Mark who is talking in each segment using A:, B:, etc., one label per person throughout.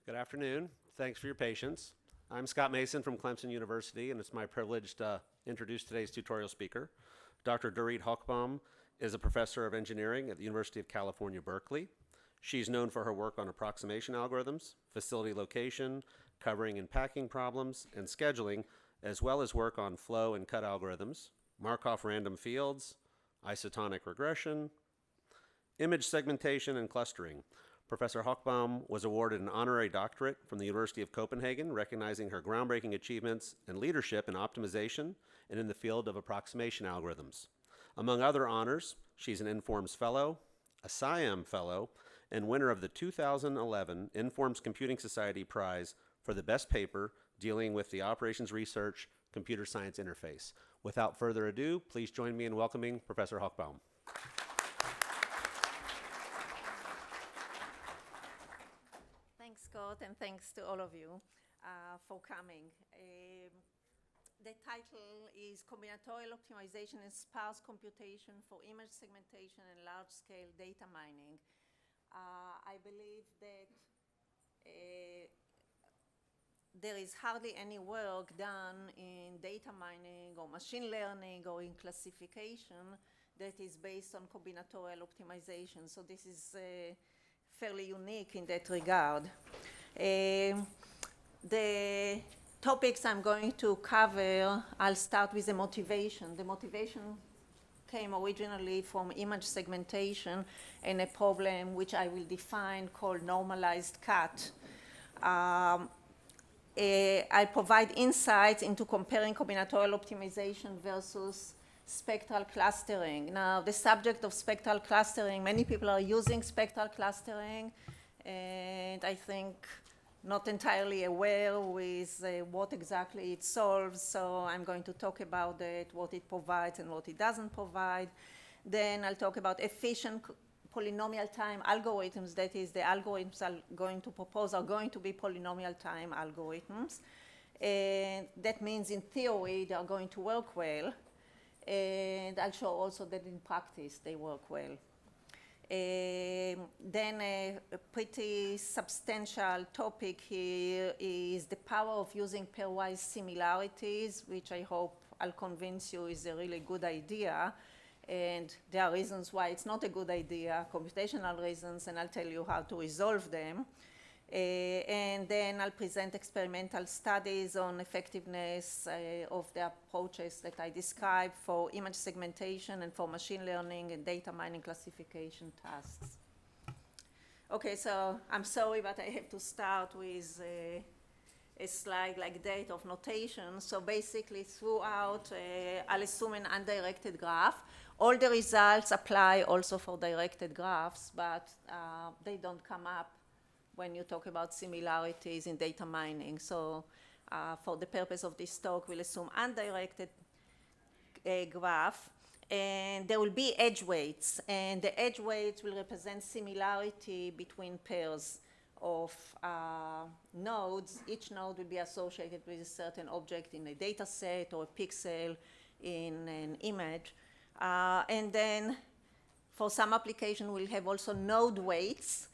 A: Good afternoon. Thanks for your patience. I'm Scott Mason from Clemson University, and it's my privilege to introduce today's tutorial speaker. Dr. Dorit Hochbaum is a professor of engineering at the University of California, Berkeley. She's known for her work on approximation algorithms, facility location, covering and packing problems, and scheduling, as well as work on flow and cut algorithms, Markov random fields, isotonic regression, image segmentation, and clustering. Professor Hochbaum was awarded an honorary doctorate from the University of Copenhagen, recognizing her groundbreaking achievements and leadership in optimization and in the field of approximation algorithms. Among other honors, she's an Informs Fellow, a SIAM Fellow, and winner of the 2011 Informs Computing Society Prize for the best paper dealing with the operations research computer science interface. Without further ado, please join me in welcoming Professor Hochbaum.
B: Thanks, Scott, and thanks to all of you for coming. The title is Combinatorial Optimization and Sparse Computation for Image Segmentation and Large-Scale Data Mining. I believe that there is hardly any work done in data mining or machine learning or in classification that is based on combinatorial optimization. So this is fairly unique in that regard. The topics I'm going to cover, I'll start with the motivation. The motivation came originally from image segmentation and a problem which I will define called normalized cut. I provide insights into comparing combinatorial optimization versus spectral clustering. Now, the subject of spectral clustering, many people are using spectral clustering, and I think not entirely aware with what exactly it solves, so I'm going to talk about it, what it provides and what it doesn't provide. Then I'll talk about efficient polynomial-time algorithms, that is, the algorithms I'm going to propose are going to be polynomial-time algorithms. And that means in theory they are going to work well. And I'll show also that in practice they work well. Then a pretty substantial topic here is the power of using pairwise similarities, which I hope I'll convince you is a really good idea. And there are reasons why it's not a good idea, computational reasons, and I'll tell you how to resolve them. And then I'll present experimental studies on effectiveness of the approaches that I described for image segmentation and for machine learning and data mining classification tasks. Okay, so I'm sorry, but I have to start with a slide like that of notation. So basically throughout, I'll assume an undirected graph. All the results apply also for directed graphs, but they don't come up when you talk about similarities in data mining. So for the purpose of this talk, we'll assume undirected graph. And there will be edge weights. And the edge weights will represent similarity between pairs of nodes. Each node will be associated with a certain object in a data set or a pixel in an image. And then for some application, we'll have also node weights.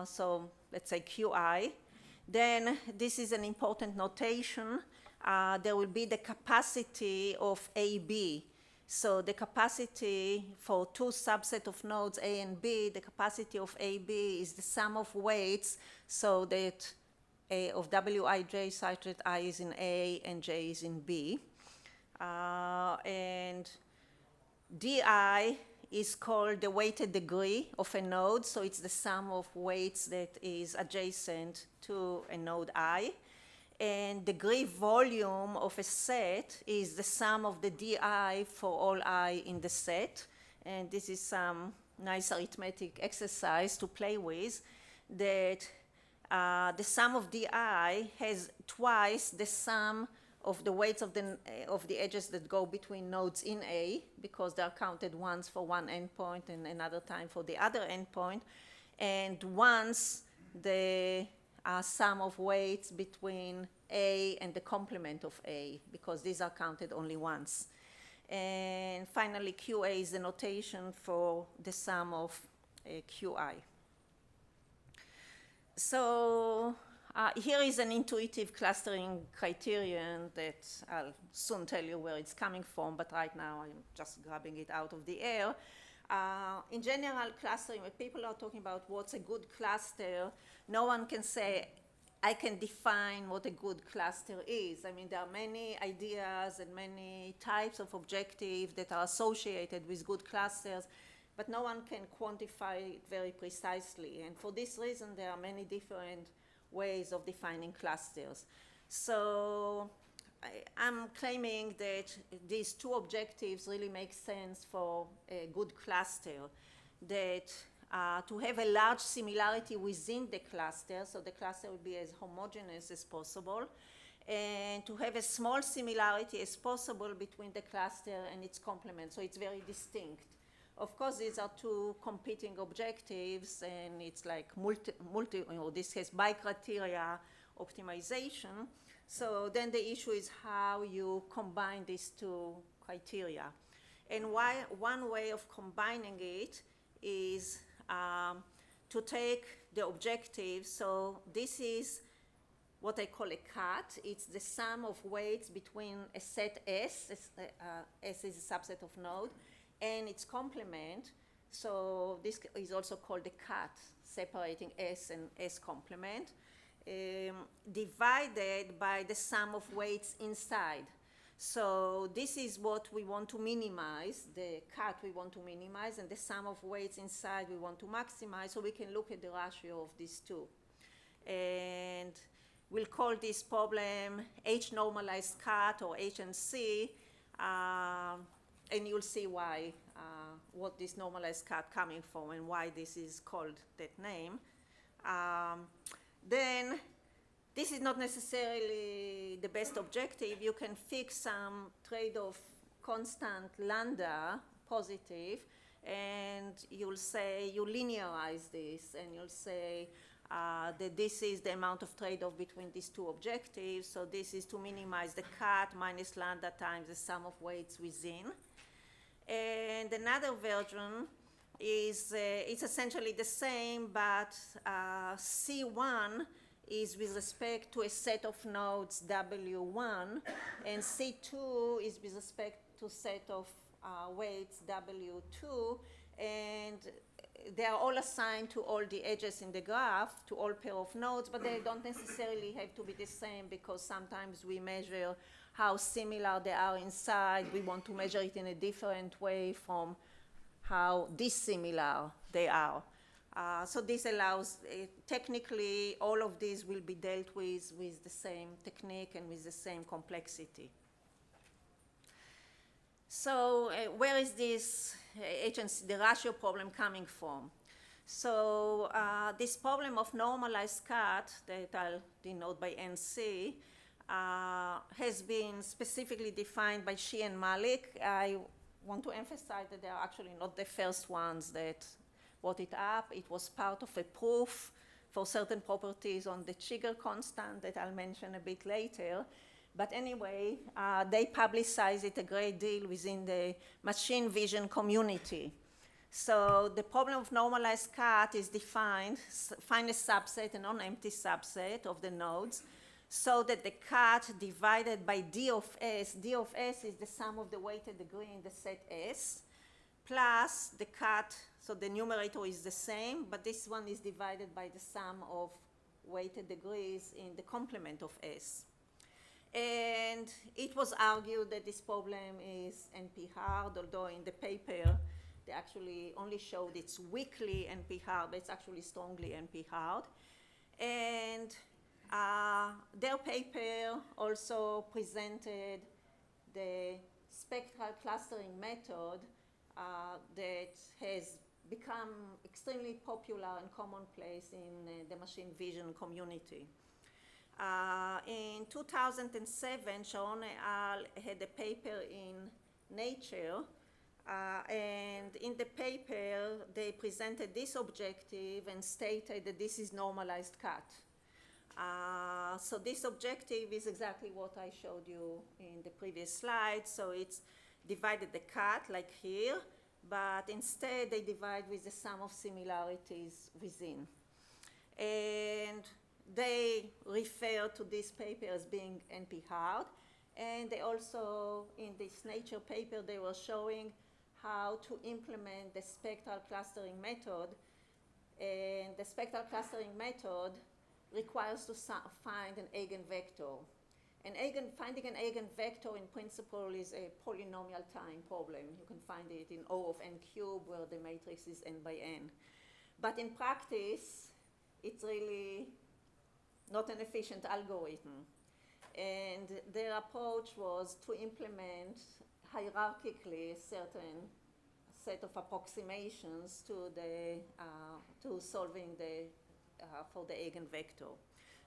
B: So let's say Qi. Then this is an important notation. There will be the capacity of AB. So the capacity for two subsets of nodes A and B, the capacity of AB is the sum of weights, so that of Wij such that I is in A and J is in B. And Di is called the weighted degree of a node, so it's the sum of weights that is adjacent to a node I. And degree volume of a set is the sum of the Di for all I in the set. And this is some nice arithmetic exercise to play with, that the sum of Di has twice the sum of the weights of the edges that go between nodes in A, because they are counted once for one endpoint and another time for the other endpoint, and once the sum of weights between A and the complement of A, because these are counted only once. And finally, Qa is the notation for the sum of Qi. So here is an intuitive clustering criterion that I'll soon tell you where it's coming from, but right now I'm just grabbing it out of the air. In general, clustering, when people are talking about what's a good cluster, no one can say, I can define what a good cluster is. I mean, there are many ideas and many types of objectives that are associated with good clusters, but no one can quantify it very precisely. And for this reason, there are many different ways of defining clusters. So I'm claiming that these two objectives really make sense for a good cluster, that to have a large similarity within the cluster, so the cluster will be as homogeneous as possible, and to have a small similarity as possible between the cluster and its complement, so it's very distinct. Of course, these are two competing objectives, and it's like this has bi-criteria optimization. So then the issue is how you combine these two criteria. And one way of combining it is to take the objective. So this is what I call a cut. It's the sum of weights between a set S, S is a subset of node, and its complement. So this is also called the cut, separating S and S complement, divided by the sum of weights inside. So this is what we want to minimize, the cut we want to minimize, and the sum of weights inside we want to maximize, so we can look at the ratio of these two. And we'll call this problem H normalized cut, or HNC, and you'll see why, what this normalized cut coming from and why this is called that name. Then this is not necessarily the best objective. You can fix some trade-off constant lambda positive, and you'll say, you linearize this, and you'll say that this is the amount of trade-off between these two objectives. So this is to minimize the cut minus lambda times the sum of weights within. And another version is, it's essentially the same, but C1 is with respect to a set of nodes W1, and C2 is with respect to set of weights W2, and they are all assigned to all the edges in the graph, to all pair of nodes, but they don't necessarily have to be the same, because sometimes we measure how similar they are inside. We want to measure it in a different way from how dissimilar they are. So this allows, technically, all of these will be dealt with the same technique and with the same complexity. So where is this HNC, the ratio problem, coming from? So this problem of normalized cut, that I'll denote by NC, has been specifically defined by Shi and Malik. I want to emphasize that they are actually not the first ones that brought it up. It was part of a proof for certain properties on the Chigger constant that I'll mention a bit later. But anyway, they publicize it a great deal within the machine vision community. So the problem of normalized cut is defined, find a subset, a non-empty subset of the nodes, so that the cut divided by D of S is the sum of the weighted degree in the set S, plus the cut, so the numerator is the same, but this one is divided by the sum of weighted degrees in the complement of S. And it was argued that this problem is NP-hard, although in the paper they actually only showed it's weakly NP-hard, but it's actually strongly NP-hard. And their paper also presented the spectral clustering method that has become extremely popular and commonplace in the machine vision community. In 2007, Sharon et al. Had a paper in Nature, and in the paper they presented this objective and stated that this is normalized cut. So this objective is exactly what I showed you in the previous slide. So it's divided the cut like here, but instead they divide with the sum of similarities within. And they refer to this paper as being NP-hard. And they also, in this Nature paper, they were showing how to implement the spectral clustering method. And the spectral clustering method requires to find an eigenvector. And finding an eigenvector in principle is a polynomial-time problem. You can find it in O of n cubed, where the matrix is n by n. But in practice, it's really not an efficient algorithm. And their approach was to implement hierarchically a certain set of approximations to solving for the eigenvector.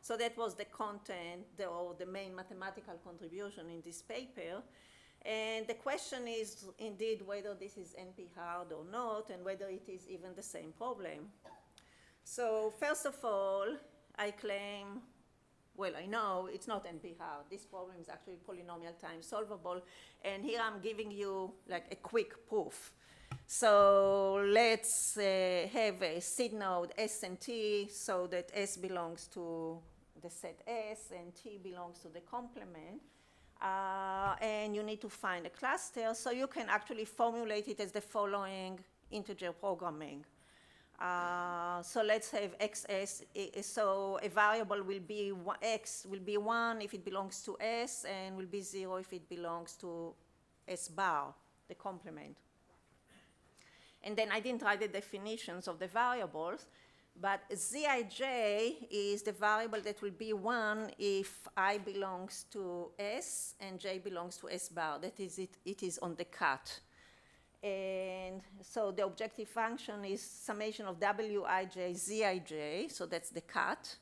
B: So that was the content, or the main mathematical contribution in this paper. And the question is indeed whether this is NP-hard or not, and whether it is even the same problem. So first of all, I claim, well, I know it's not NP-hard. This problem is actually polynomial-time solvable. And here I'm giving you like a quick proof. So let's have a seed node S and T, so that S belongs to the set S and T belongs to the complement. And you need to find a cluster. So you can actually formulate it as the following integer programming. So let's have xs. So a variable will be x will be 1 if it belongs to S, and will be 0 if it belongs to S bar, the complement. And then I didn't write the definitions of the variables, but Zij is the variable that will be 1 if I belongs to S and J belongs to S bar. That is, it is on the cut. And so the objective function is summation of Wij Zij, so that's the cut,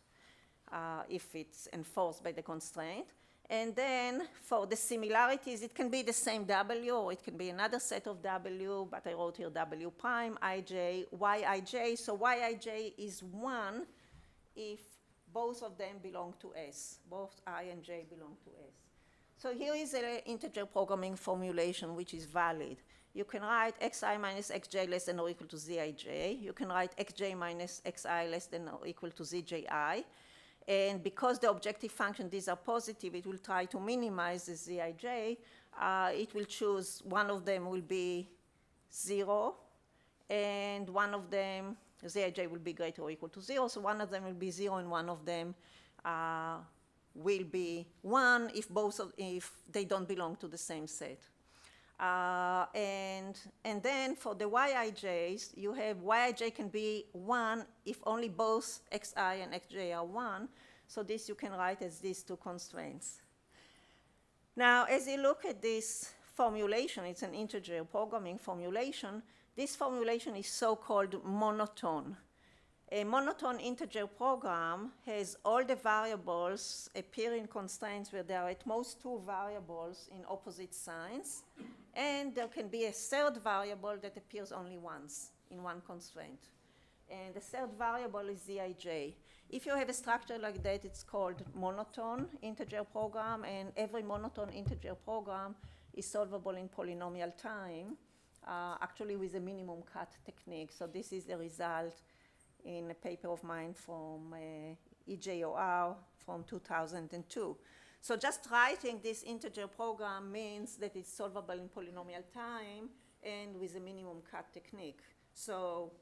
B: if it's enforced by the constraint. And then for the similarities, it can be the same W, or it can be another set of W, but I wrote here W prime, Ij, Yij. So Yij is 1 if both of them belong to S. Both I and J belong to S. So here is an integer programming formulation which is valid. You can write xi minus xj less than or equal to zij. You can write xj minus xi less than or equal to zji. And because the objective function, these are positive, it will try to minimize the zij. It will choose one of them will be 0, and one of them, zij will be greater or equal to 0. So one of them will be 0, and one of them will be 1 if they don't belong to the same set. And then for the Yij's, you have Yij can be 1 if only both xi and xj are 1. So this you can write as these two constraints. Now, as you look at this formulation, it's an integer programming formulation. This formulation is so-called monotone. A monotone integer program has all the variables appear in constraints where there are at most 2 variables in opposite signs, and there can be a third variable that appears only once in one constraint. And the third variable is Zij. If you have a structure like that, it's called monotone integer program, and every monotone integer program is solvable in polynomial time, actually with a minimum cut technique. So this is the result in a paper of mine from EJOR from 2002. So just writing this integer program means that it's solvable in polynomial time and with a minimum cut technique. So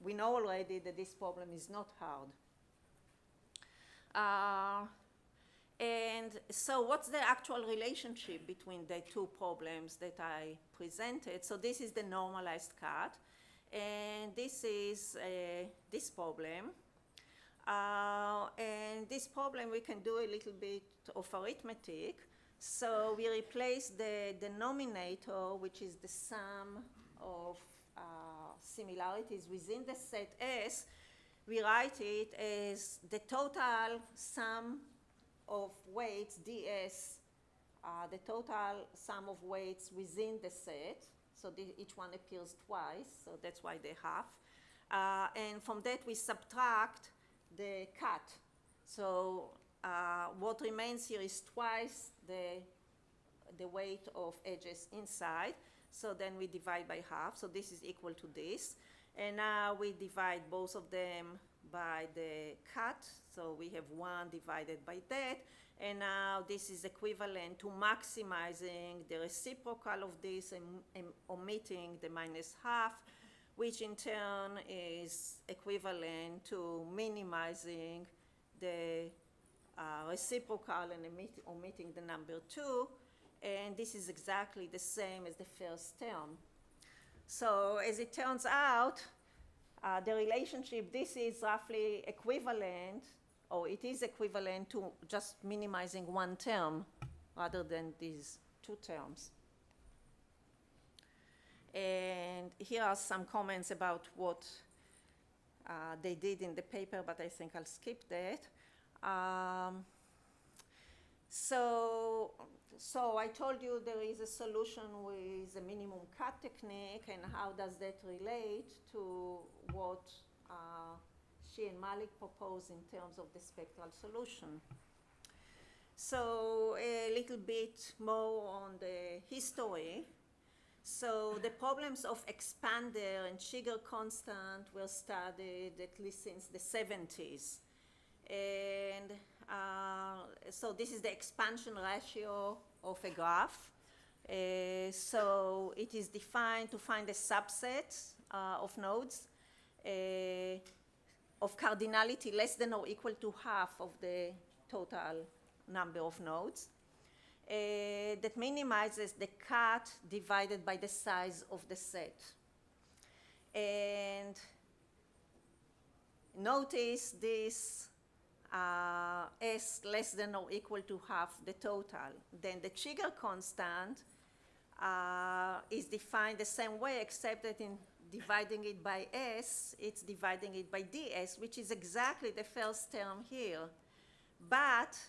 B: we know already that this problem is not hard. And so what's the actual relationship between the two problems that I presented? So this is the normalized cut. And this is this problem. And this problem we can do a little bit of arithmetic. So we replace the denominator, which is the sum of similarities within the set S. We write it as the total sum of weights, ds, the total sum of weights within the set. So each one appears twice, so that's why they half. And from that we subtract the cut. So what remains here is twice the weight of edges inside. So then we divide by half. So this is equal to this. And now we divide both of them by the cut, so we have 1 divided by that, and now this is equivalent to maximizing the reciprocal of this and omitting the -half, which in turn is equivalent to minimizing the reciprocal and omitting the number 2, and this is exactly the same as the first term. So as it turns out, the relationship, this is roughly equivalent, or it is equivalent to just minimizing 1 term rather than these 2 terms. And here are some comments about what they did in the paper, but I think I'll skip that. So I told you there is a solution with a minimum cut technique, and how does that relate to what she and Malik proposed in terms of the spectral solution. So a little bit more on the history. So the problems of expander and Shiger constant were studied at least since the 70s. And so this is the expansion ratio of a graph. So it is defined to find a subset of nodes of cardinality less than or equal to half of the total number of nodes. That minimizes the cut divided by the size of the set. And notice this S less than or equal to half the total. Then the Shiger constant is defined the same way, except that in dividing it by S, it's dividing it by ds, which is exactly the first term here. But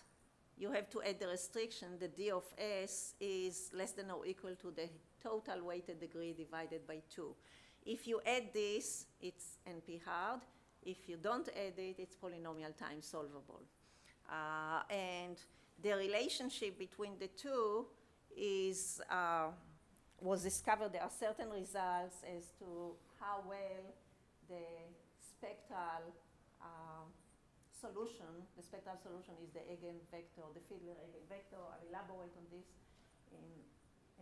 B: you have to add the restriction that d of S is less than or equal to the total weighted degree divided by 2. If you add this, it's NP hard. If you don't add it, it's polynomial-time solvable. And the relationship between the two is, was discovered. There are certain results as to how well the spectral solution, the spectral solution is the eigenvector, the Fiedler eigenvector. I'll elaborate on this in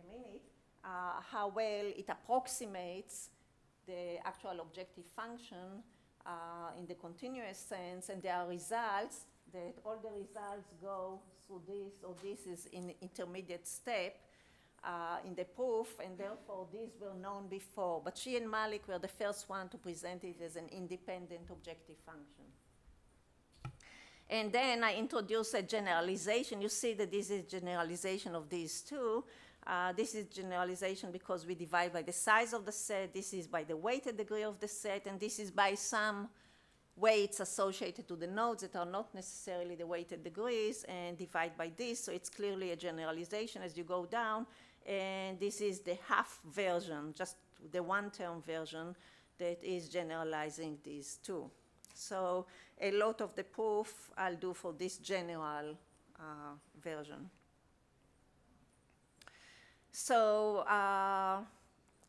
B: a minute. How well it approximates the actual objective function in the continuous sense, and there are results that all the results go through this, or this is in intermediate step in the proof, and therefore these were known before. But she and Malik were the first one to present it as an independent objective function. And then I introduce a generalization. You see that this is generalization of these two. This is generalization because we divide by the size of the set. This is by the weighted degree of the set. And this is by some weights associated to the nodes that are not necessarily the weighted degrees, and divide by this. So it's clearly a generalization as you go down. And this is the half version, just the one-term version that is generalizing these two. So a lot of the proof I'll do for this general version. So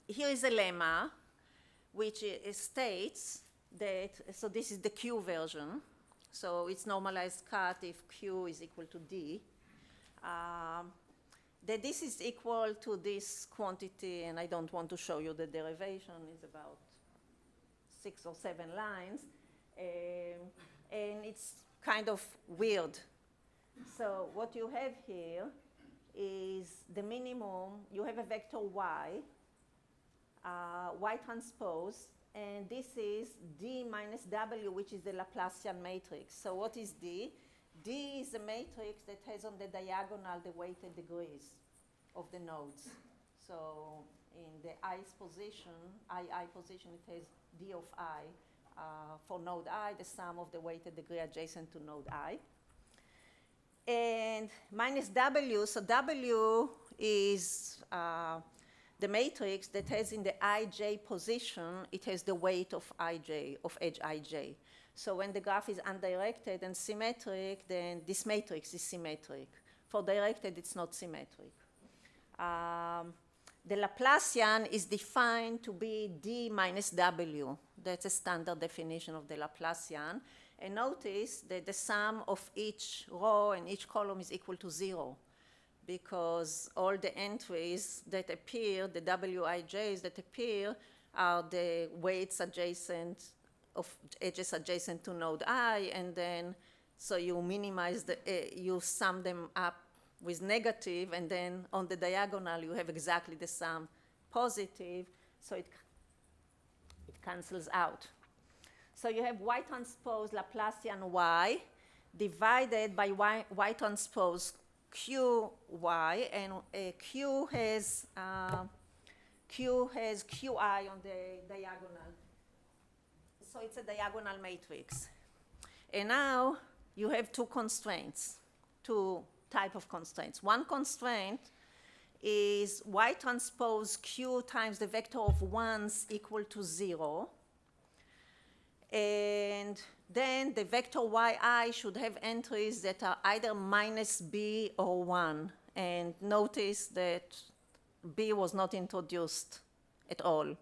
B: here is a lemma which states that, so this is the Q version. So it's normalized cut if Q is equal to D. That this is equal to this quantity, and I don't want to show you the derivation, it's about 6 or 7 lines. And it's kind of weird. So what you have here is the minimum. You have a vector y, y transpose, and this is D minus W, which is the Laplacian matrix. So what is D? D is a matrix that has on the diagonal the weighted degrees of the nodes. So in the i's position, I position, it has D of I. For node I, the sum of the weighted degree adjacent to node I. And minus W, so W is the matrix that has in the ij position, it has the weight of ij, of edge ij. So when the graph is undirected and symmetric, then this matrix is symmetric. For directed, it's not symmetric. the Laplacian is defined to be d minus w. That's a standard definition of the Laplacian. And notice that the sum of each row and each column is equal to 0, because all the entries that appear, the wij's that appear, are the weights adjacent of edges adjacent to node I, and then so you minimize you sum them up with negative, and then on the diagonal you have exactly the sum positive, so it cancels out. So you have y transpose Laplacian y divided by y transpose qy, and q has qi on the diagonal. So it's a diagonal matrix. And now you have two constraints, two type of constraints. One constraint is y transpose q times the vector of 1s equal to 0. And then the vector yi should have entries that are either minus b or 1. And notice that b was not introduced at all.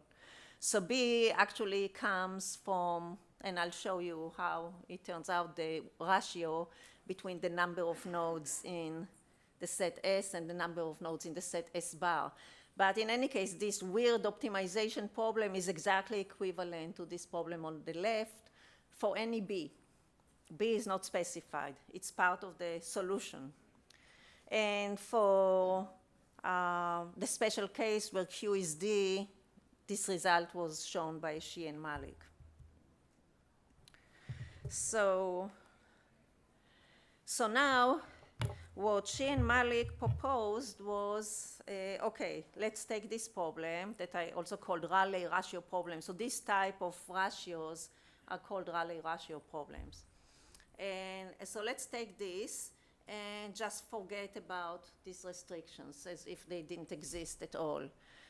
B: So b actually comes from, and I'll show you how it turns out, the ratio between the number of nodes in the set S and the number of nodes in the set S bar. But in any case, this weird optimization problem is exactly equivalent to this problem on the left for any b. B is not specified. It's part of the solution. And for the special case where q is d, this result was shown by Shi and Malik. So now what Shi and Malik proposed was, okay, let's take this problem that I also called Rayleigh ratio problem. So this type of ratios are called Rayleigh ratio problems. And so let's take this and just forget about these restrictions as if they didn't exist at all.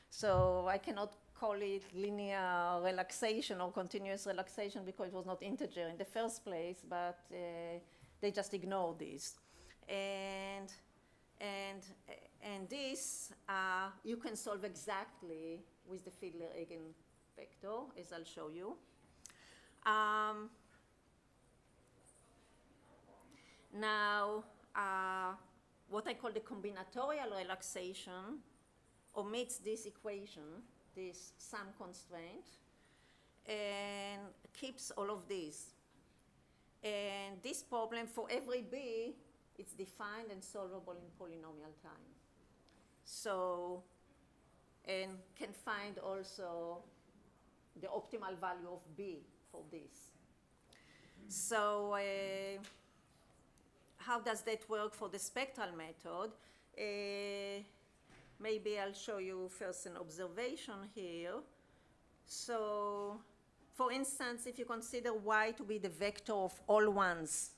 B: So I cannot call it linear relaxation or continuous relaxation because it was not integer in the first place, but they just ignore this. And this you can solve exactly with the Fiedler eigenvector, as I'll show you. Now, what I call the combinatorial relaxation omits this equation, this sum constraint, and keeps all of these. And this problem, for every b, it's defined and solvable in polynomial time. So, and can find also the optimal value of b for this. So, how does that work for the spectral method? Maybe I'll show you first an observation here. So, for instance, if you consider y to be the vector of all ones,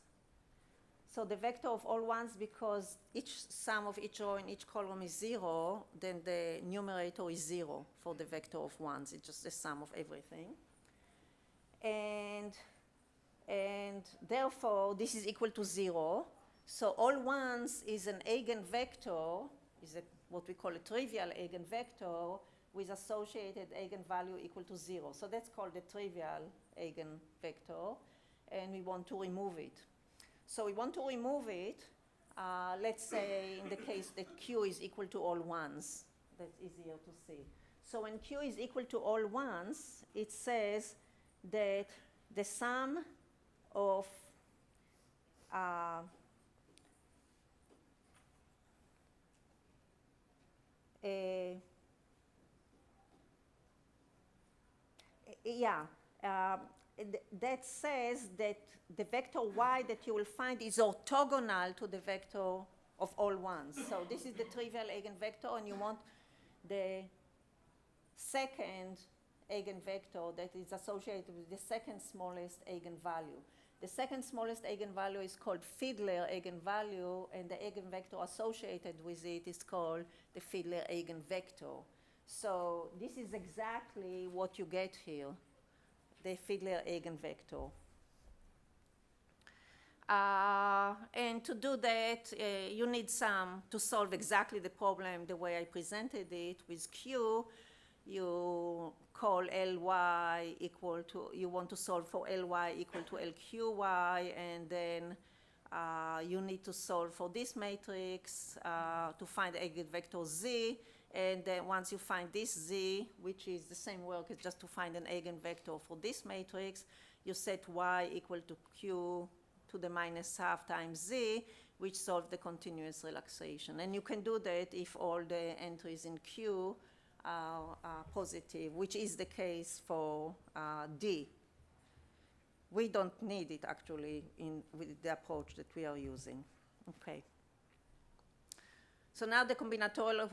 B: so the vector of all ones, because each sum of each row in each column is 0, then the numerator is 0 for the vector of ones. It's just the sum of everything. And therefore, this is equal to 0. So all ones is an eigenvector, is what we call a trivial eigenvector with associated eigenvalue equal to 0. So that's called the trivial eigenvector, and we want to remove it. So we want to remove it, let's say in the case that q is equal to all ones. That's easier to see. So when q is equal to all ones, it says that the sum of that says that the vector y that you will find is orthogonal to the vector of all ones. So this is the trivial eigenvector, and you want the second eigenvector that is associated with the second smallest eigenvalue. The second smallest eigenvalue is called Fiedler eigenvalue, and the eigenvector associated with it is called the Fiedler eigenvector. So this is exactly what you get here, the Fiedler eigenvector. And to do that, you need to solve exactly the problem the way I presented it with Q. You call Ly equal to, you want to solve for Ly equal to Lqy, and then you need to solve for this matrix to find the eigenvector z, and then once you find this z, which is the same work as just to find an eigenvector for this matrix, you set y equal to q to the minus half times z, which solves the continuous relaxation. And you can do that if all the entries in Q are positive, which is the case for D. We don't need it actually with the approach that we are using. Okay. So now the combinatorial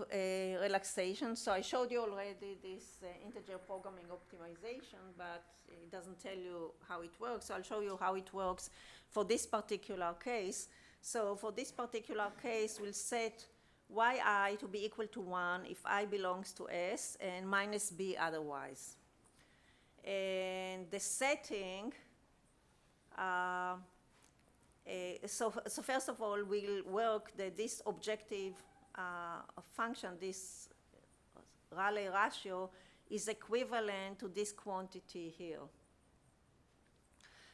B: relaxation. So I showed you already this integer programming optimization, but it doesn't tell you how it works. So I'll show you how it works for this particular case. So for this particular case, we'll set yi to be equal to 1 if I belongs to S and minus B otherwise. And the setting, so first of all, we'll work that this objective function, this Rayleigh ratio, is equivalent to this quantity here.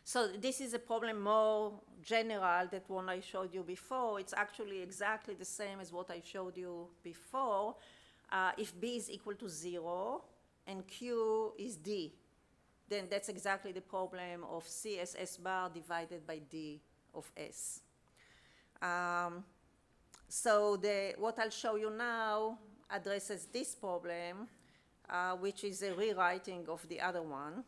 B: So this is a problem more general than one I showed you before. It's actually exactly the same as what I showed you before. If B is equal to 0 and Q is D, then that's exactly the problem of C as S bar divided by D of S. So what I'll show you now addresses this problem, which is a rewriting of the other one.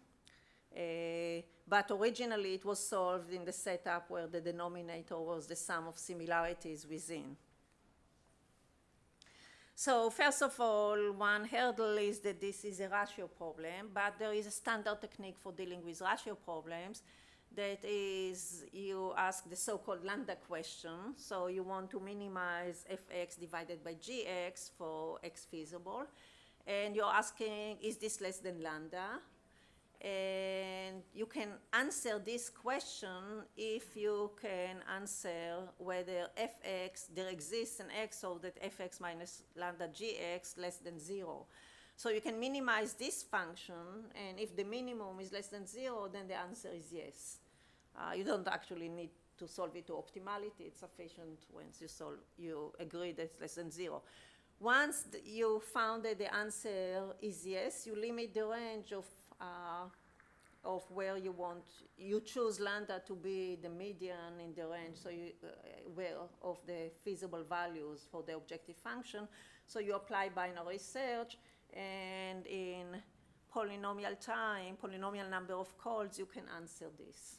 B: But originally it was solved in the setup where the denominator was the sum of similarities within. So first of all, one hurdle is that this is a ratio problem, but there is a standard technique for dealing with ratio problems. That is, you ask the so-called lambda question. So you want to minimize fx divided by gx for x feasible. And you're asking, is this less than lambda? And you can answer this question if you can answer whether fx, there exists an x so that fx minus lambda gx less than 0. So you can minimize this function, and if the minimum is less than 0, then the answer is yes. You don't actually need to solve it to optimality. It's sufficient once you agree that it's less than 0. Once you found that the answer is yes, you limit the range of where you want, you choose lambda to be the median in the range, so where of the feasible values for the objective function. So you apply binary search, and in polynomial time, polynomial number of calls, you can answer this.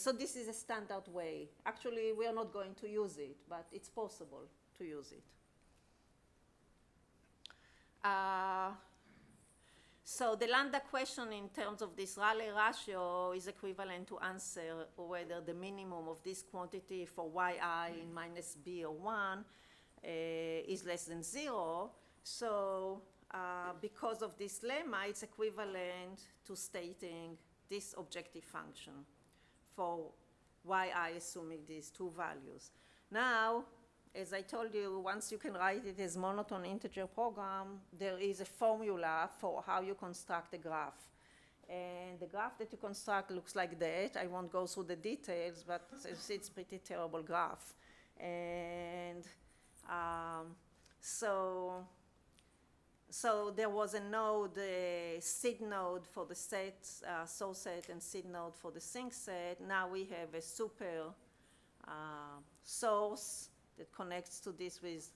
B: So this is a standard way. Actually, we are not going to use it, but it's possible to use it. So the lambda question in terms of this Rayleigh ratio is equivalent to answer whether the minimum of this quantity for yi in minus b or 1 is less than 0. So because of this lemma, it's equivalent to stating this objective function for yi assuming these two values. Now, as I told you, once you can write it as monotone integer program, there is a formula for how you construct a graph. And the graph that you construct looks like that. I won't go through the details, but it's a pretty terrible graph. And so there was a node, a seed node for the set, source set, and seed node for the sink set. Now we have a super source that connects to this with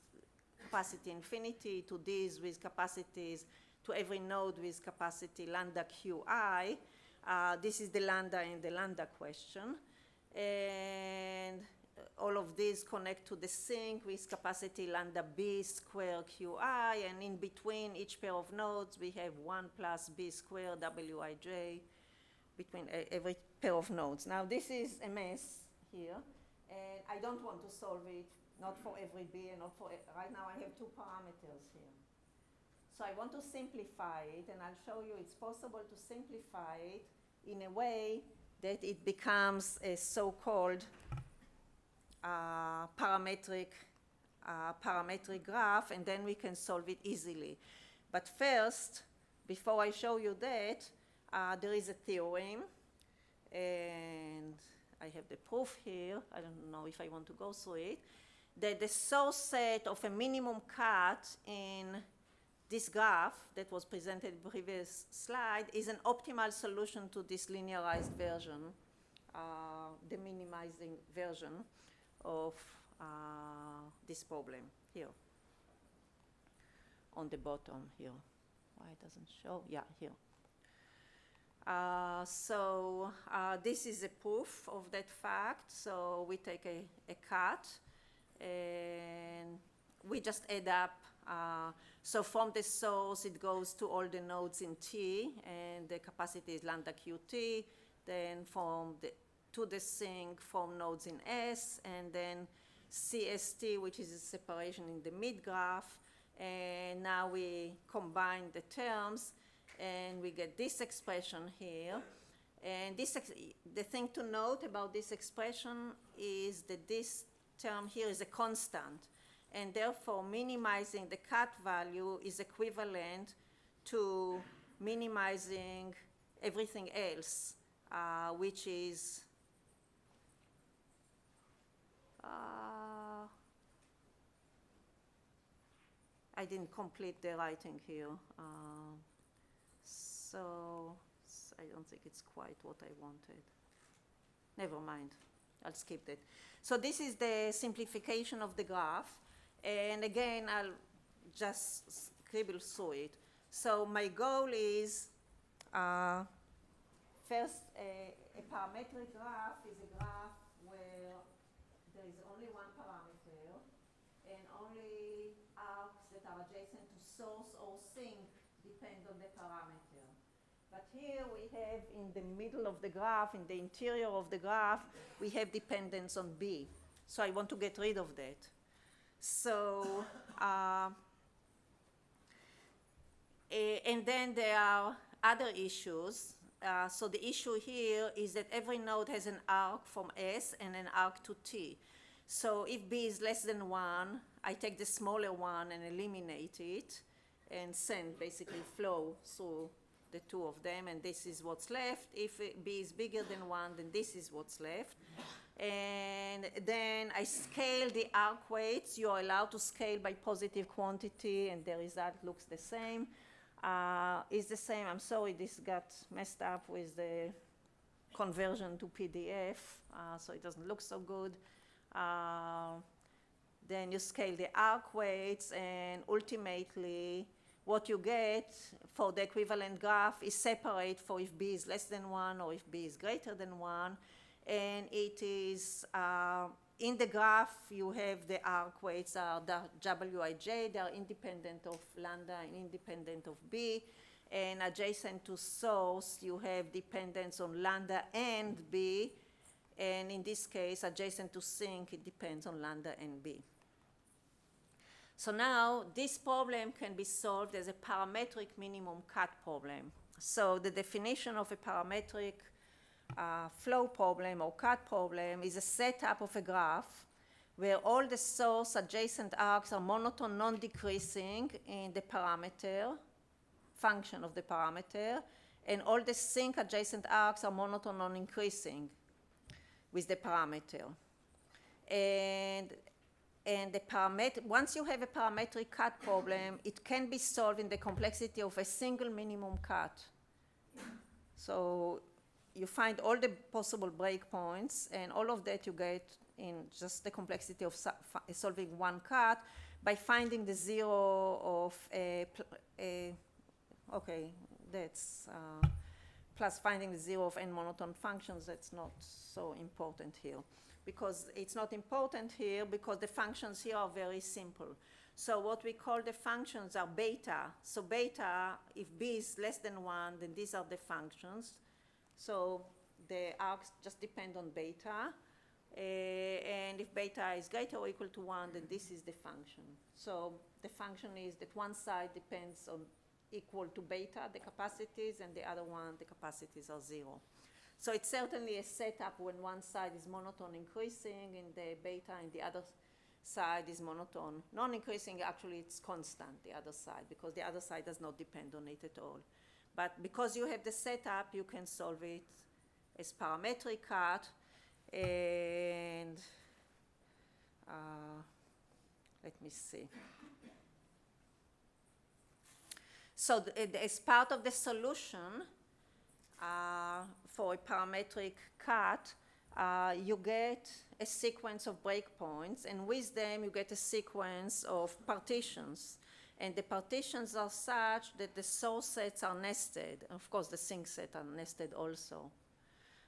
B: capacity infinity, to this with capacities, to every node with capacity lambda qi. This is the lambda in the lambda question. And all of these connect to the sink with capacity lambda b square qi, and in between each pair of nodes, we have 1 plus b square wij between every pair of nodes. Now, this is a mess here, and I don't want to solve it, not for every b and not for, right now I have 2 parameters here. So I want to simplify it, and I'll show you it's possible to simplify it in a way that it becomes a so-called parametric graph, and then we can solve it easily. But first, before I show you that, there is a theorem, and I have the proof here. I don't know if I want to go through it, that the source set of a minimum cut in this graph that was presented in the previous slide is an optimal solution to this linearized version, the minimizing version of this problem here on the bottom here. Why it doesn't show? Yeah, here. This is a proof of that fact. So we take a cut and we just add up. So from the source, it goes to all the nodes in T, and the capacity is lambda QT. Then to the sink from nodes in S, and then CST, which is a separation in the mid graph. And now we combine the terms, and we get this expression here. And the thing to note about this expression is that this term here is a constant, and therefore minimizing the cut value is equivalent to minimizing everything else, which is I didn't complete the writing here, so I don't think it's quite what I wanted. Never mind, I'll skip that. So this is the simplification of the graph, and again, I'll just scribble through it. So my goal is, first, a parametric graph is a graph where there is only one parameter and only arcs that are adjacent to source or sink depend on the parameter. But here we have in the middle of the graph, in the interior of the graph, we have dependence on B. So I want to get rid of that. So, and then there are other issues. So the issue here is that every node has an arc from S and an arc to T. So if B is less than 1, I take the smaller one and eliminate it and send basically flow through the two of them, and this is what's left. If B is bigger than 1, then this is what's left. And then I scale the arc weights. You are allowed to scale by positive quantity, and the result looks the same. Is the same. I'm sorry, this got messed up with the conversion to PDF, so it doesn't look so good. Then you scale the arc weights, and ultimately what you get for the equivalent graph is separate for if B is less than 1 or if B is greater than 1. And it is, in the graph, you have the arc weights are the Wij, they are independent of lambda and independent of B. And adjacent to source, you have dependence on lambda and B. And in this case, adjacent to sink, it depends on lambda and B. So now this problem can be solved as a parametric minimum cut problem. So the definition of a parametric flow problem or cut problem is a setup of a graph where all the source adjacent arcs are monotone non-decreasing in the parameter, function of the parameter, and all the sink adjacent arcs are monotone non-increasing with the parameter. And the parameter, once you have a parametric cut problem, it can be solved in the complexity of a single minimum cut. So you find all the possible breakpoints, and all of that you get in just the complexity of solving one cut by finding the zero of okay, that's plus finding the zero of n monotone functions. That's not so important here. Because it's not important here because the functions here are very simple. So what we call the functions are beta. So beta, if B is less than 1, then these are the functions. So the arcs just depend on beta. And if beta is greater or equal to 1, then this is the function. So the function is that one side depends on equal to beta, the capacities, and the other one, the capacities are 0. So it's certainly a setup when one side is monotone increasing and the beta and the other side is monotone non-increasing. Actually, it's constant, the other side, because the other side does not depend on it at all. But because you have the setup, you can solve it as parametric cut. And let me see. So as part of the solution for a parametric cut, you get a sequence of breakpoints, and with them you get a sequence of partitions. And the partitions are such that the source sets are nested. Of course, the sinc set are nested also.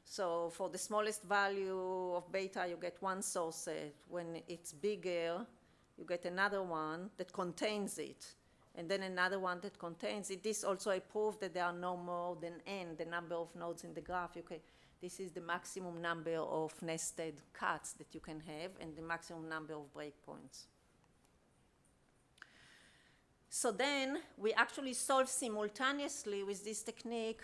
B: So for the smallest value of beta, you get one source set. When it's bigger, you get another one that contains it, and then another one that contains it. This also I proved that there are no more than n, the number of nodes in the graph. This is the maximum number of nested cuts that you can have, and the maximum number of breakpoints. So then we actually solve simultaneously with this technique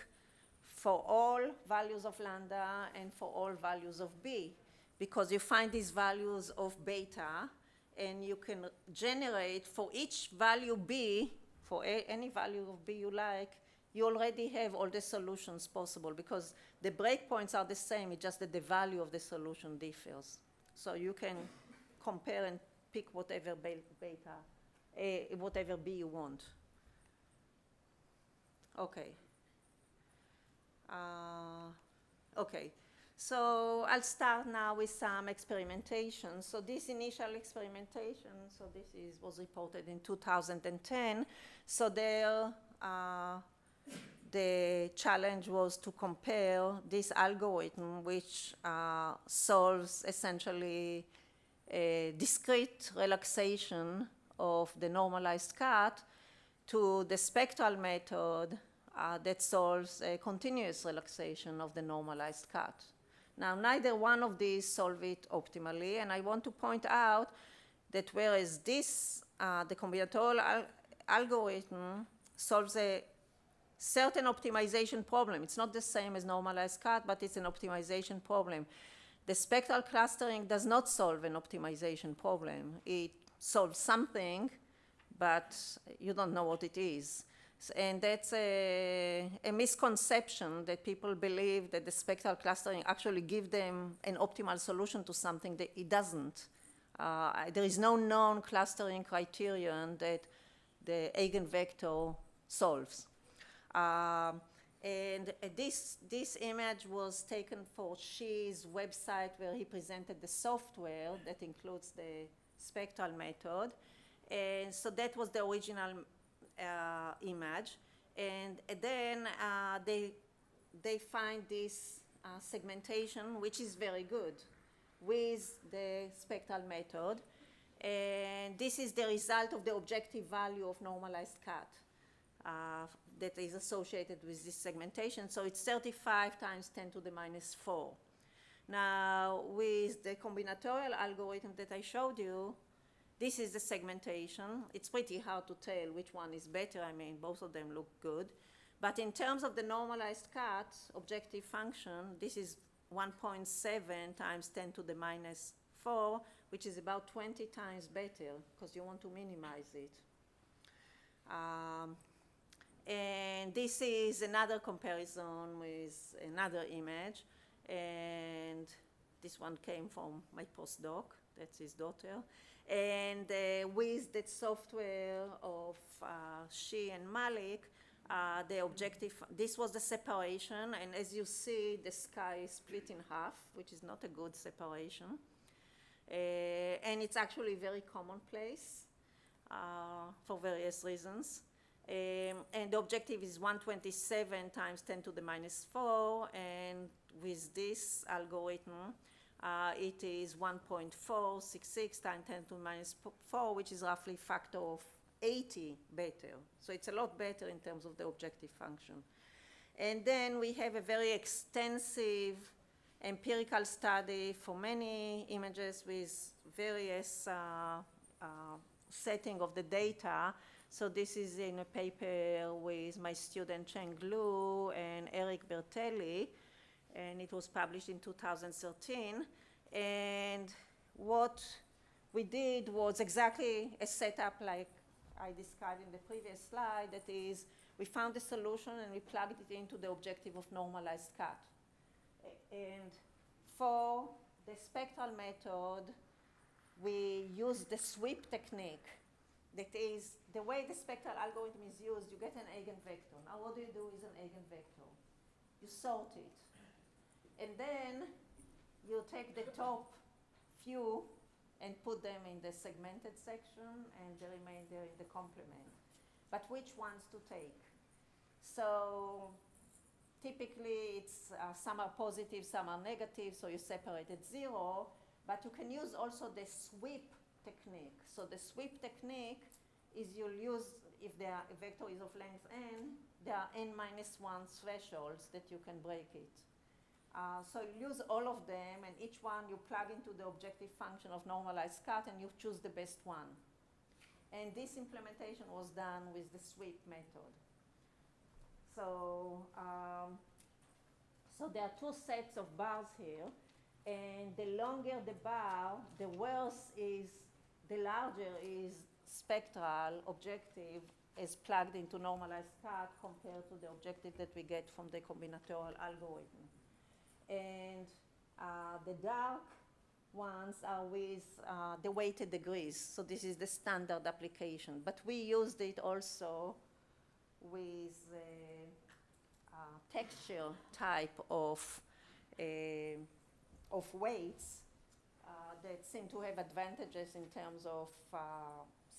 B: for all values of lambda and for all values of b, because you find these values of beta, and you can generate for each value b, for any value of b you like, you already have all the solutions possible, because the breakpoints are the same, it's just that the value of the solution differs. So you can compare and pick whatever whatever b you want. Okay. Okay, so I'll start now with some experimentation. So this initial experimentation, so this was reported in 2010. So there, the challenge was to compare this algorithm, which solves essentially a discrete relaxation of the normalized cut, to the spectral method that solves a continuous relaxation of the normalized cut. Now, neither one of these solve it optimally, and I want to point out that whereas this, the combinatorial algorithm solves a certain optimization problem. It's not the same as normalized cut, but it's an optimization problem. The spectral clustering does not solve an optimization problem. It solves something, but you don't know what it is. And that's a misconception, that people believe that the spectral clustering actually gives them an optimal solution to something that it doesn't. There is no known clustering criterion that the eigenvector solves. And this image was taken for Xi's website, where he presented the software that includes the spectral method. And so that was the original image. And then they find this segmentation, which is very good, with the spectral method. And this is the result of the objective value of normalized cut that is associated with this segmentation. So it's 35 times 10 to the minus 4. Now, with the combinatorial algorithm that I showed you, this is the segmentation. It's pretty hard to tell which one is better. I mean, both of them look good. But in terms of the normalized cut objective function, this is 1.7 times 10 to the minus 4, which is about 20 times better, because you want to minimize it. And this is another comparison with another image. And this one came from my postdoc. That's his daughter. And with the software of Xi and Malik, the objective, this was the separation. And as you see, the sky is split in half, which is not a good separation. And it's actually very commonplace for various reasons. And the objective is 127 times 10 to the minus 4. And with this algorithm, it is 1.466 times 10 to the minus 4, which is roughly a factor of 80 better. So it's a lot better in terms of the objective function. And then we have a very extensive empirical study for many images with various setting of the data. So this is in a paper with my student Cheng Lu and Eric Bertelli. and it was published in 2013. And what we did was exactly a setup like I described in the previous slide. That is, we found a solution and we plugged it into the objective of normalized cut. And for the spectral method, we use the sweep technique. That is, the way the spectral algorithm is used, you get an eigenvector. Now what do you do with an eigenvector? You sort it. And then you take the top few and put them in the segmented section and the remainder in the complement. But which ones to take? So typically it's some are positive, some are negative, so you separate at 0. But you can use also the sweep technique. So the sweep technique is you'll use, if the vector is of length n, there are n-1 thresholds that you can break it. So you use all of them, and each one you plug into the objective function of normalized cut, and you choose the best one. And this implementation was done with the sweep method. So, so there are two sets of bars here. And the longer the bar, the worse is, the larger is spectral objective as plugged into normalized cut compared to the objective that we get from the combinatorial algorithm. And the dark ones are with the weighted degrees. So this is the standard application. But we used it also with texture type of weights that seem to have advantages in terms of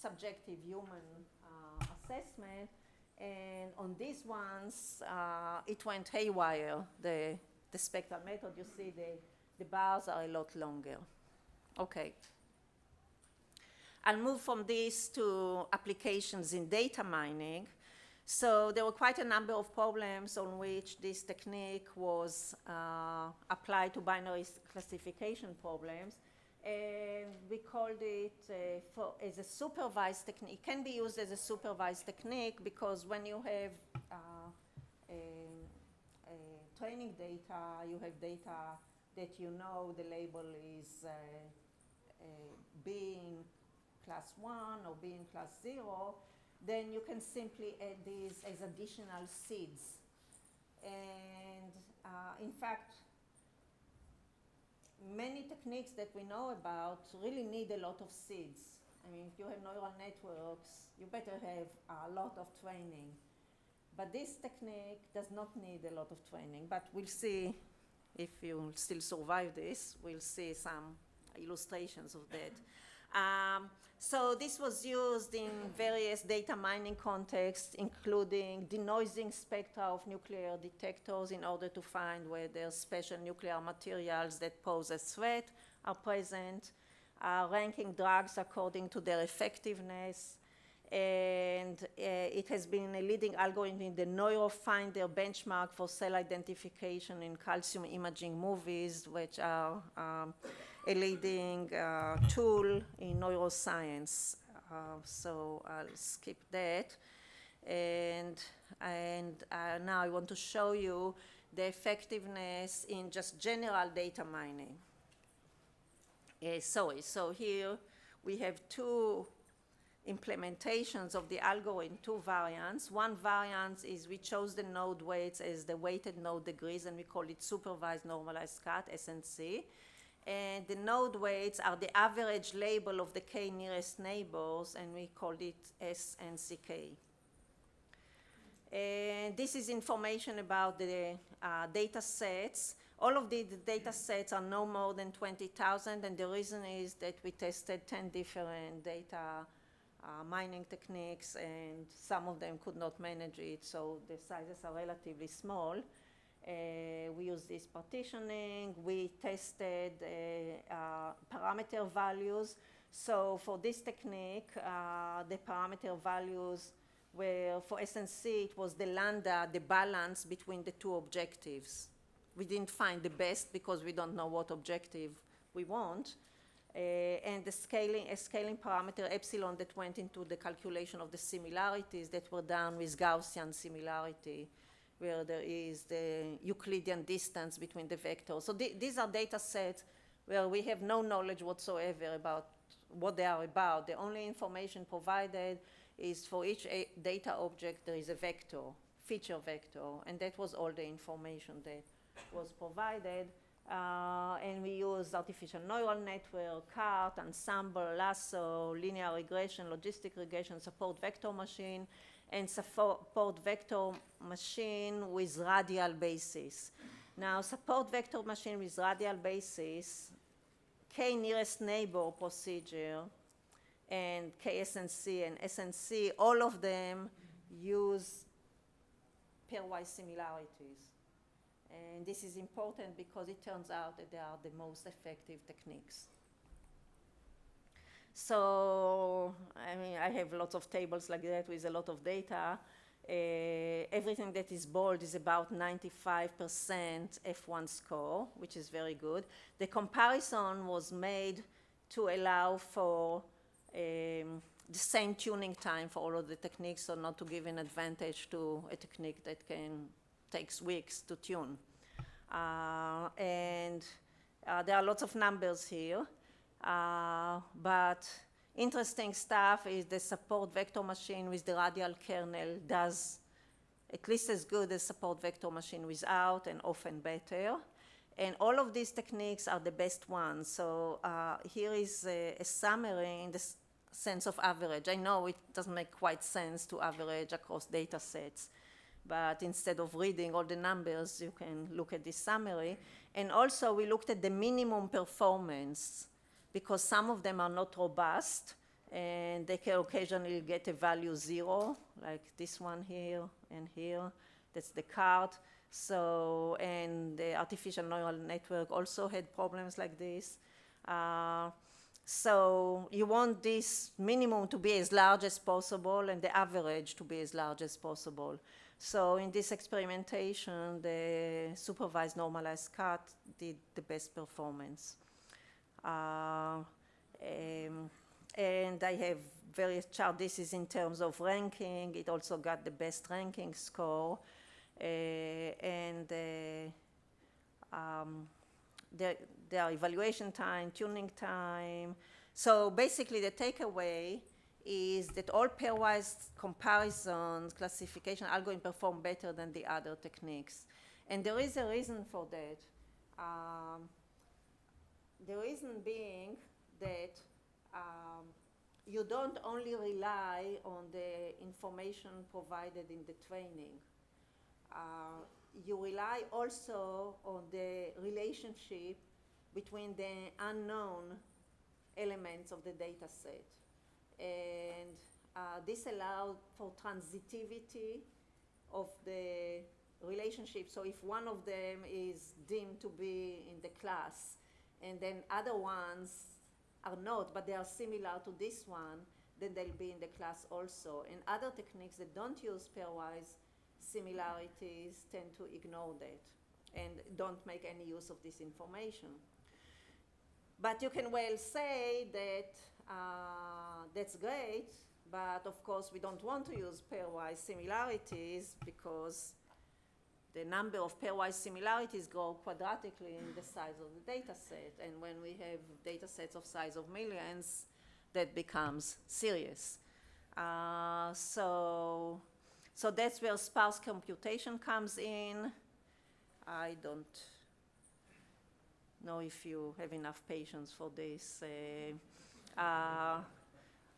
B: subjective human assessment. And on these ones, it went haywire, the spectral method. You see the bars are a lot longer. Okay. I'll move from this to applications in data mining. So there were quite a number of problems on which this technique was applied to binary classification problems. And we called it as a supervised technique. It can be used as a supervised technique because when you have training data, you have data that you know the label is B in class 1 or B in class 0, then you can simply add these as additional seeds. And in fact, many techniques that we know about really need a lot of seeds. I mean, if you have neural networks, you better have a lot of training. But this technique does not need a lot of training. But we'll see if you still survive this. We'll see some illustrations of that. So this was used in various data mining contexts, including denoising spectra of nuclear detectors in order to find whether special nuclear materials that pose a threat are present, ranking drugs according to their effectiveness, and it has been a leading algorithm in the NeuroFinder benchmark for cell identification in calcium imaging movies, which are a leading tool in neuroscience. So I'll skip that. And now I want to show you the effectiveness in just general data mining. So here we have two implementations of the algorithm, two variants. One variant is we chose the node weights as the weighted node degrees, and we call it supervised normalized cut, SNC. And the node weights are the average label of the k nearest neighbors, and we call it SNCK. And this is information about the data sets. All of the data sets are no more than 20,000, and the reason is that we tested 10 different data mining techniques, and some of them could not manage it, so the sizes are relatively small. We used this partitioning. We tested parameter values. So for this technique, the parameter values were, for SNC, it was the lambda, the balance between the two objectives. We didn't find the best because we don't know what objective we want. And a scaling parameter epsilon that went into the calculation of the similarities that were done with Gaussian similarity where there is the Euclidean distance between the vectors. So these are data sets where we have no knowledge whatsoever about what they are about. The only information provided is for each data object there is a vector, feature vector, and that was all the information that was provided. And we use artificial neural network, CART, ensemble, lasso, linear regression, logistic regression, support vector machine, and support vector machine with radial basis. Now, support vector machine with radial basis, K nearest neighbor procedure, and KSNC and SNC, all of them use pairwise similarities. And this is important because it turns out that they are the most effective techniques. So, I mean, I have lots of tables like that with a lot of data. Everything that is bold is about 95% F1 score, which is very good. The comparison was made to allow for the same tuning time for all of the techniques, so not to give an advantage to a technique that takes weeks to tune. And there are lots of numbers here, but interesting stuff is the support vector machine with the radial kernel does at least as good as support vector machine without, and often better. And all of these techniques are the best ones. So here is a summary in the sense of average. I know it doesn't make quite sense to average across data sets, but instead of reading all the numbers, you can look at this summary. And also we looked at the minimum performance, because some of them are not robust, and they can occasionally get a value 0, like this one here and here. That's the CART. So, and the artificial neural network also had problems like this. So you want this minimum to be as large as possible and the average to be as large as possible. So in this experimentation, the supervised normalized CAT did the best performance. And I have various charts. This is in terms of ranking. It also got the best ranking score. And there are evaluation time, tuning time. So basically the takeaway is that all pairwise comparisons, classification algorithms perform better than the other techniques. And there is a reason for that. The reason being that you don't only rely on the information provided in the training. You rely also on the relationship between the unknown elements of the data set. And this allows for transitivity of the relationship. So if one of them is deemed to be in the class, and then other ones are not, but they are similar to this one, then they'll be in the class also. And other techniques that don't use pairwise similarities tend to ignore that and don't make any use of this information. But you can well say that that's great, but of course we don't want to use pairwise similarities because the number of pairwise similarities grow quadratically in the size of the data set. And when we have data sets of size of millions, that becomes serious. So that's where sparse computation comes in. I don't know if you have enough patience for this.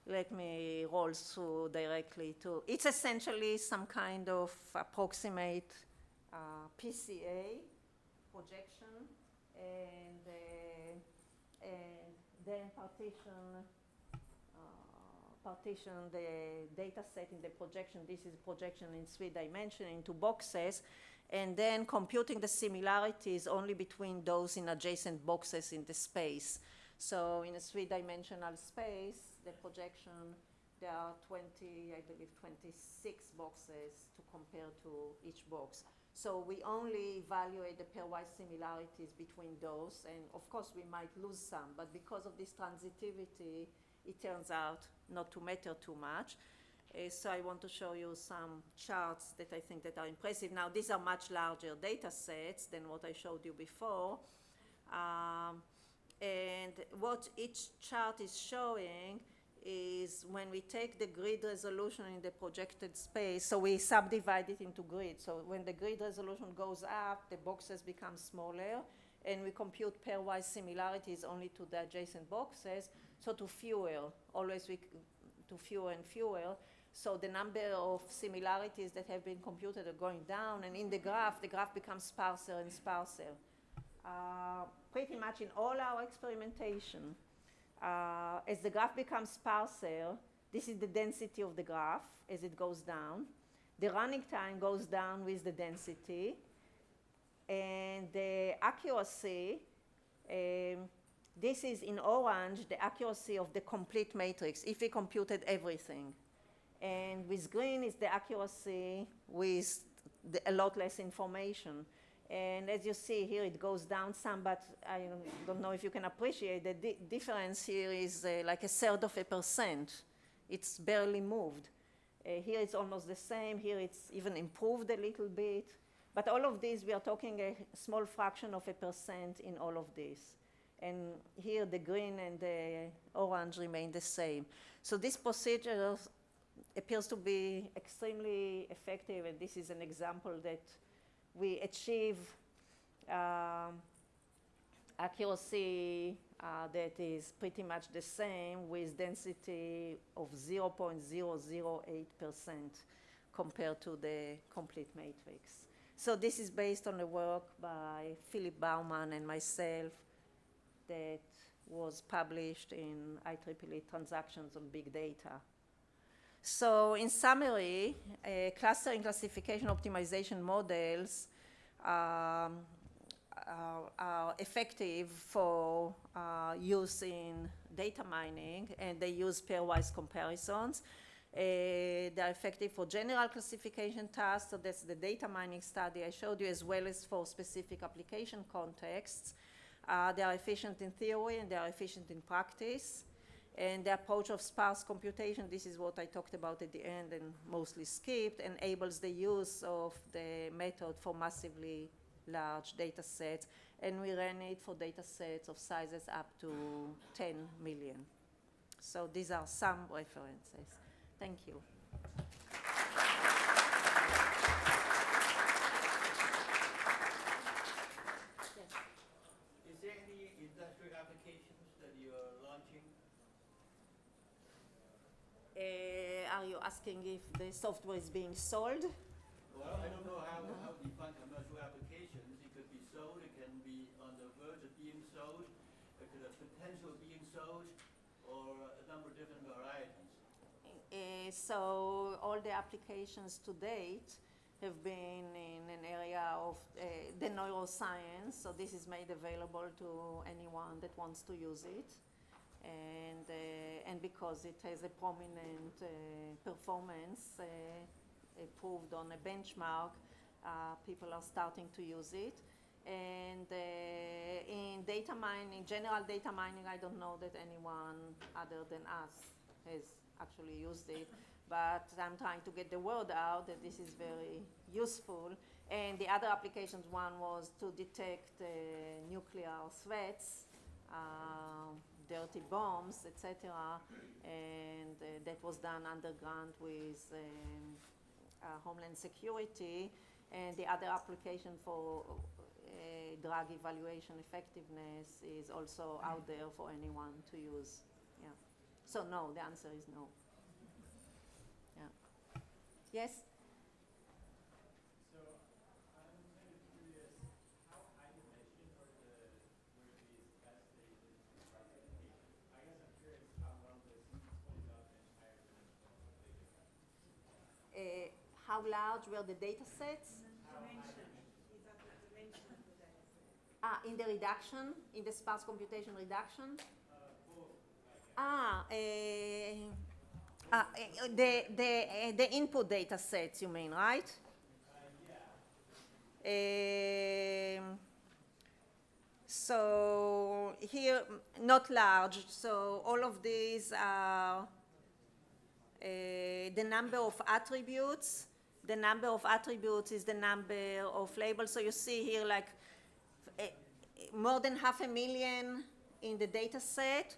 B: Let me roll through directly to, it's essentially some kind of approximate PCA projection, and then partition the data set in the projection. This is projection in 3 dimensions into boxes, and then computing the similarities only between those in adjacent boxes in the space. So in a 3-dimensional space, the projection, there are 26 boxes to compare to each box. So we only evaluate the pairwise similarities between those, and of course we might lose some, but because of this transitivity, it turns out not to matter too much. So I want to show you some charts that I think that are impressive. Now, these are much larger data sets than what I showed you before. And what each chart is showing is when we take the grid resolution in the projected space, so we subdivide it into grids. So when the grid resolution goes up, the boxes become smaller, and we compute pairwise similarities only to the adjacent boxes, so to fewer, always to fewer and fewer. So the number of similarities that have been computed are going down, and in the graph becomes sparser and sparser. Pretty much in all our experimentation, as the graph becomes sparser, this is the density of the graph as it goes down. The running time goes down with the density, and the accuracy, this is in orange, the accuracy of the complete matrix, if we computed everything. And with green is the accuracy with a lot less information. And as you see here, it goes down some, but I don't know if you can appreciate the difference here is like 1/3%. It's barely moved. Here it's almost the same. Here it's even improved a little bit. But all of these, we are talking a small fraction of 1% in all of this. And here the green and the orange remain the same. So this procedure appears to be extremely effective, and this is an example that we achieve accuracy that is pretty much the same with density of 0.008% compared to the complete matrix. So this is based on the work by Philip Baumann and myself that was published in IEEE Transactions on Big Data. So in summary, clustering classification optimization models are effective for use in data mining, and they use pairwise comparisons. They are effective for general classification tasks, so that's the data mining study I showed you, as well as for specific application contexts. They are efficient in theory and they are efficient in practice. And the approach of sparse computation, this is what I talked about at the end and mostly skipped, enables the use of the method for massively large data sets. And we ran it for data sets of sizes up to 10 million. So these are some references. Thank you.
C: Is there any industrial applications that you are launching?
B: Are you asking if the software is being sold?
C: Well, I don't know how to define commercial applications. It could be sold, it can be on the verge of being sold, it could have potential of being sold, or a number of different varieties.
B: So all the applications to date have been in an area of the neuroscience. So this is made available to anyone that wants to use it. And because it has a prominent performance proved on a benchmark, people are starting to use it. And in data mining, general data mining, I don't know that anyone other than us has actually used it. But I'm trying to get the word out that this is very useful. And the other applications, one was to detect nuclear threats, dirty bombs, etc. And that was done underground with Homeland Security. And the other application for drug evaluation effectiveness is also out there for anyone to use. Yeah. So no, the answer is no. Yeah. Yes?
D: So I'm kind of curious, how high dimension were these test stages for classification? I guess I'm curious how one of those pulls up in higher dimensional data sets.
B: How large were the data sets?
E: Dimension. Is that the dimension of the data set?
B: In the reduction, in the sparse computation reduction?
D: Both,
B: The input data sets, you mean, right? So here, not large. So all of these are the number of attributes. The number of attributes is the number of labels. So you see here like more than 500,000 in the data set,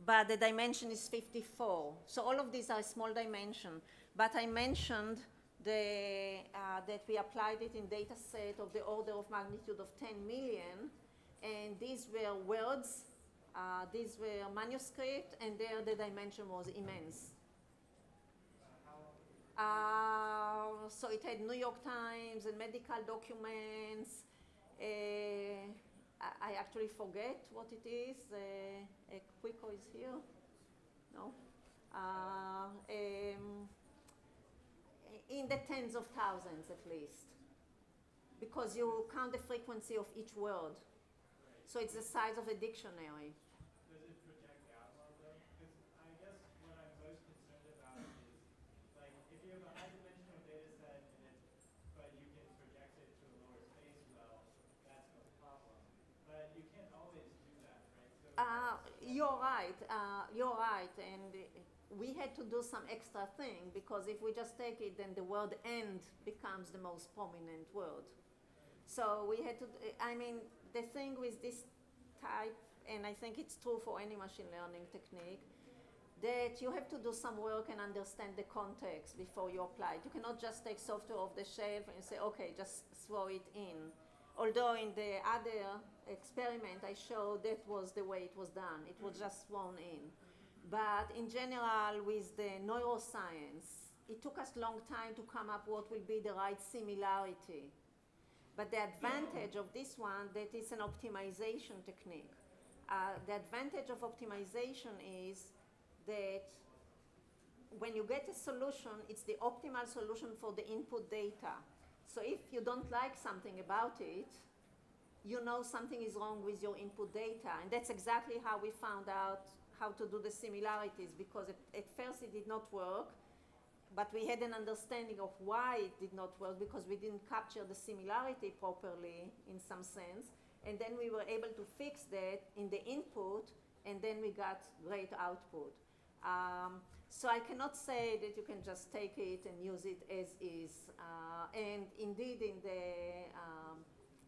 B: but the dimension is 54. So all of these are small dimension. But I mentioned that we applied it in data set of the order of magnitude of 10 million, and these were words, these were manuscript, and there the dimension was immense. So it had New York Times and medical documents. I actually forget what it is. Quico is here? No? In the tens of thousands at least, because you count the frequency of each word. So it's the size of a dictionary.
D: Does it project outward though? Because I guess what I'm most concerned about is, like, if you have a high-dimensional data set, but you can project it to a lower space, well, that's no problem. But you can't always do that, right? So
B: You're right. You're right. And we had to do some extra thing, because if we just take it, then the word "and" becomes the most prominent word. So we had to. I mean, the thing with this type, and I think it's true for any machine learning technique, that you have to do some work and understand the context before you apply it. You cannot just take software off the shelf and say, okay, just throw it in. Although in the other experiment I showed that was the way it was done. It was just thrown in. But in general, with the neuroscience, it took us a long time to come up what will be the right similarity. But the advantage of this one, that is an optimization technique. The advantage of optimization is that when you get a solution, it's the optimal solution for the input data. So if you don't like something about it, you know something is wrong with your input data. And that's exactly how we found out how to do the similarities, because at first it did not work, but we had an understanding of why it did not work, because we didn't capture the similarity properly in some sense. And then we were able to fix that in the input, and then we got great output. So I cannot say that you can just take it and use it as is. And indeed,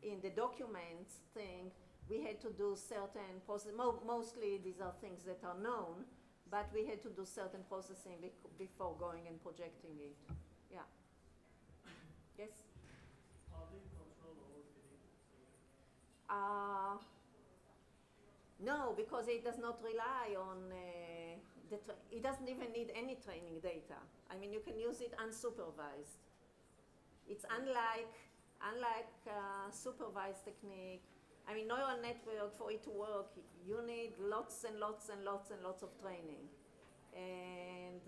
B: in the documents thing, we had to do certain process. Mostly these are things that are known, but we had to do certain processing before going and projecting it. Yeah. Yes?
D: how do you control overfitting?
B: No, because it does not rely on, it doesn't even need any training data. I mean, you can use it unsupervised. It's unlike supervised technique. I mean, neural network, for it to work, you need lots and lots and lots and lots of training. And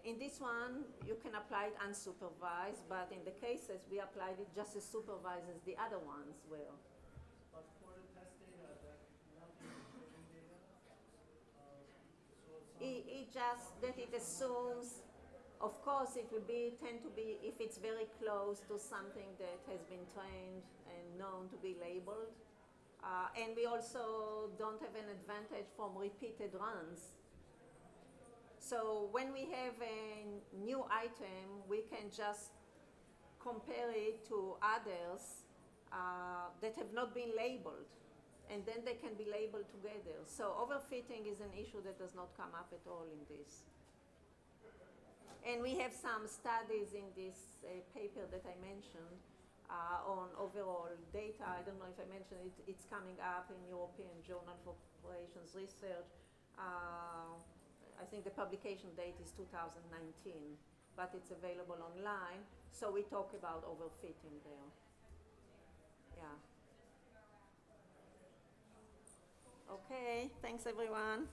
B: in this one, you can apply it unsupervised, but in the cases, we applied it just as supervised as the other ones will.
D: But for the test data, that nothing is training data.
B: It assumes, of course, it will tend to be, if it's very close to something that has been trained and known to be labeled. And we also don't have an advantage from repeated runs. So when we have a new item, we can just compare it to others that have not been labeled, and then they can be labeled together. So overfitting is an issue that does not come up at all in this. And we have some studies in this paper that I mentioned on overall data. I don't know if I mentioned it. It's coming up in European Journal for Operations Research. I think the publication date is 2019, but it's available online. So we talk about overfitting there. Yeah. Okay, thanks everyone.